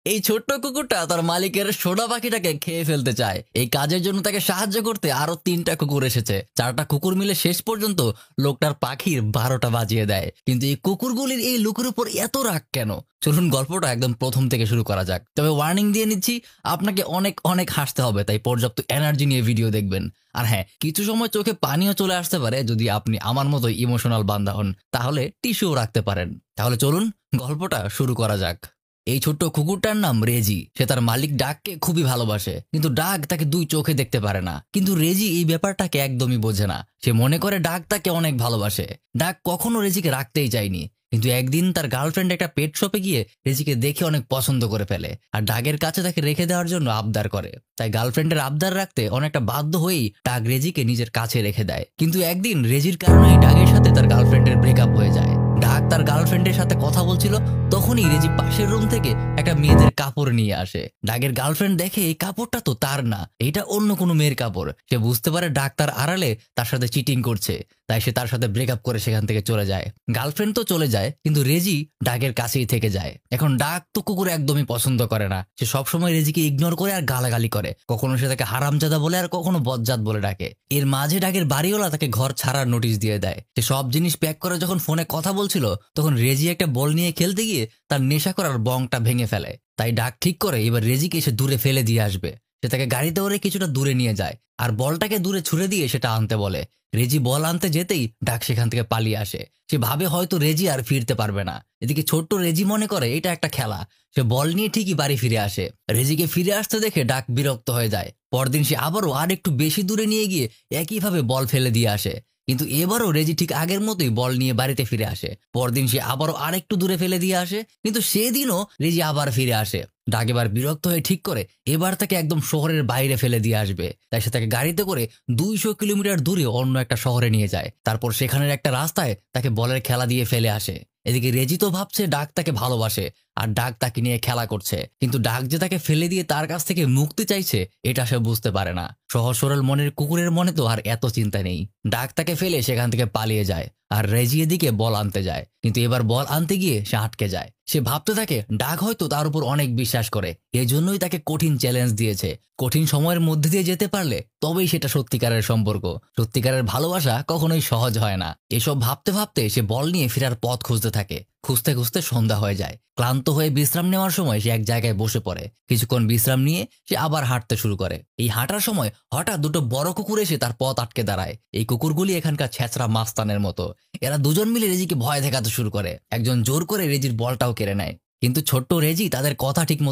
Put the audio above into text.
এই ছোট্ট কুকুরটা তার মালিকের সোনা পাখিটাকে খেয়ে ফেলতে চায়। এই কাজের জন্য তাকে সাহায্য করতে আরো 3টা কুকুর এসেছে। 4টা কুকুর মিলে শেষ পর্যন্ত লোকটার পাখির 12টা বাজিয়ে দেয়। কিন্তু এই কুকুরগুলির এই লোকের উপর এত রাগ কেন? চলুন গল্পটা একদম প্রথম থেকে শুরু করা যাক। তবে ওয়ার্নিং দিয়ে নিচ্ছি, আপনাকে অনেক অনেক হাসতে হবে, তাই পর্যাপ্ত এনার্জি নিয়ে ভিডিও দেখবেন। আর হ্যাঁ, কিছু সময় চোখে পানিও চলে আসতে পারে। যদি আপনি আমার মতো ইমোশনাল বান্দা হন তাহলে টিস্যুও রাখতে পারেন। তাহলে চলুন গল্পটা শুরু করা যাক। এই ছোট্ট কুকুরটার নাম রেজি। সে তার মালিক ডাককে খুবই ভালোবাসে, কিন্তু ডাক তাকে 2 চোখে দেখতে পারে না। কিন্তু রেজি এই ব্যাপারটাকে একদমই বোঝে না। সে মনে করে ডাক তাকে অনেক ভালোবাসে। ডাক কখনো রেজিকে রাখতেই চায়নি। কিন্তু একদিন তার গার্লফ্রেন্ড একটা পেট শপে গিয়ে রেজিকে দেখে অনেক পছন্দ করে ফেলে আর ডাগের কাছে তাকে রেখে দেওয়ার জন্য আবদার করে। তাই গার্লফ্রেন্ডের আবদার রাখতে অনেকটা বাধ্য হয়েই ডাগ রেজিকে নিজের কাছে রেখে দেয়। কিন্তু একদিন রেজির কারণেই ডাগের সাথে তার গার্লফ্রেন্ডের ব্রেকআপ হয়ে যায়। ডাক তার গার্লফ্রেন্ডের সাথে কথা বলছিল, তখনই রেজি পাশের রুম থেকে একটা মেয়েদের কাপড় নিয়ে আসে। ডাগের গার্লফ্রেন্ড দেখে এই কাপড়টা তো তার না, এটা অন্য কোনো মেয়ের কাপড়। সে বুঝতে পারে ডাক তার আড়ালে তার সাথে চিটিং করছে, তাই সে তার সাথে ব্রেকআপ করে সেখান থেকে চলে যায়। গার্লফ্রেন্ড তো চলে যায়, কিন্তু রেজি ডাগের কাছেই থেকে যায়। এখন ডাক তো কুকুর একদমই পছন্দ করে না। সে সবসময় রেজিকে ইগনোর করে আর গালাগালি করে। কখনো সে তাকে হারামজাদা বলে আর কখনো বজ্জাত বলে ডাকে। এর মাঝে ডাকের বাড়িওয়ালা তাকে ঘর ছাড়ার নোটিশ দিয়ে দেয়। সে সব জিনিস প্যাক করে যখন ফোনে কথা বলছিল, তখন রেজি একটা বল নিয়ে খেলতে গিয়ে তার নেশা করার বংটা ভেঙে ফেলে। তাই ডাক ঠিক করে এবার রেজিকে সে দূরে ফেলে দিয়ে আসবে। সে তাকে গাড়িতে ওরে কিছুটা দূরে নিয়ে যায় আর বলটাকে দূরে ছুড়ে দিয়ে সেটা আনতে বলে। রেজি বল আনতে যেতেই ডাক সেখান থেকে পালিয়ে আসে। সে ভাবে হয়তো রেজি আর ফিরতে পারবে না। এদিকে ছোট্ট রেজি মনে করে এটা একটা খেলা। সে বল নিয়ে ঠিকই বাড়ি ফিরে আসে। রেজিকে ফিরে আসতে দেখে ডাক বিরক্ত হয়ে যায়। পরদিন সে আবারও আর একটু বেশি দূরে নিয়ে গিয়ে একইভাবে বল ফেলে দিয়ে আসে। কিন্তু এবারও রেজি ঠিক আগের মতোই বল নিয়ে বাড়িতে ফিরে আসে। পরদিন সে আবারও আরেকটু দূরে ফেলে দিয়ে আসে, কিন্তু সেদিনও রেজি আবার ফিরে আসে। ডাক এবার বিরক্ত হয়ে ঠিক করে এবার তাকে একদম শহরের বাইরে ফেলে দিয়ে আসবে। তাই সে তাকে গাড়িতে করে 200 কিলোমিটার দূরে অন্য একটা শহরে নিয়ে যায়। তারপর সেখানের একটা রাস্তায় তাকে বলের খেলা দিয়ে ফেলে আসে। এদিকে রেজি তো ভাবছে ডাক তাকে ভালোবাসে আর ডাক তাকে নিয়ে খেলা করছে, কিন্তু ডাক যে তাকে ফেলে দিয়ে তার কাছ থেকে মুক্তি চাইছে এটা সে বুঝতে পারে না। সহজ সরল মনের কুকুরের মনে তো আর এত চিন্তা নেই। ডাক তাকে ফেলে সেখান থেকে পালিয়ে যায় আর রেজি এদিকে বল আনতে যায়, কিন্তু এবার বল আনতে গিয়ে সে আটকে যায়। সে ভাবতে থাকে ডাক হয়তো তার উপর অনেক বিশ্বাস করে, এজন্যই তাকে কঠিন চ্যালেঞ্জ দিয়েছে। কঠিন সময়ের মধ্যে দিয়ে যেতে পারলে তবেই সেটা সত্যিকারের সম্পর্ক। সত্যিকারের ভালোবাসা কখনোই সহজ হয় না। এসব ভাবতে ভাবতে সে বল নিয়ে ফেরার পথ খুঁজতে থাকে। খুঁজতে খুঁজতে সন্ধ্যা হয়ে যায়। ক্লান্ত হয়ে বিশ্রাম নেওয়ার সময় সে এক জায়গায় বসে পড়ে। কিছুক্ষণ বিশ্রাম নিয়ে সে আবার হাঁটতে শুরু করে। এই হাঁটার সময় হঠাৎ 2টো বড় কুকুর এসে তার পথ আটকে দাঁড়ায়। এই কুকুরগুলি এখানকার ছেঁচড়া মাস্তানের মতো। এরা দুজন মিলে রেজিকে ভয় দেখাতে শুরু করে। একজন জোর করে রেজির বলটাও কেড়ে নেয়, কিন্তু ছোট্ট রেজি তাদের কথা ঠিক মতো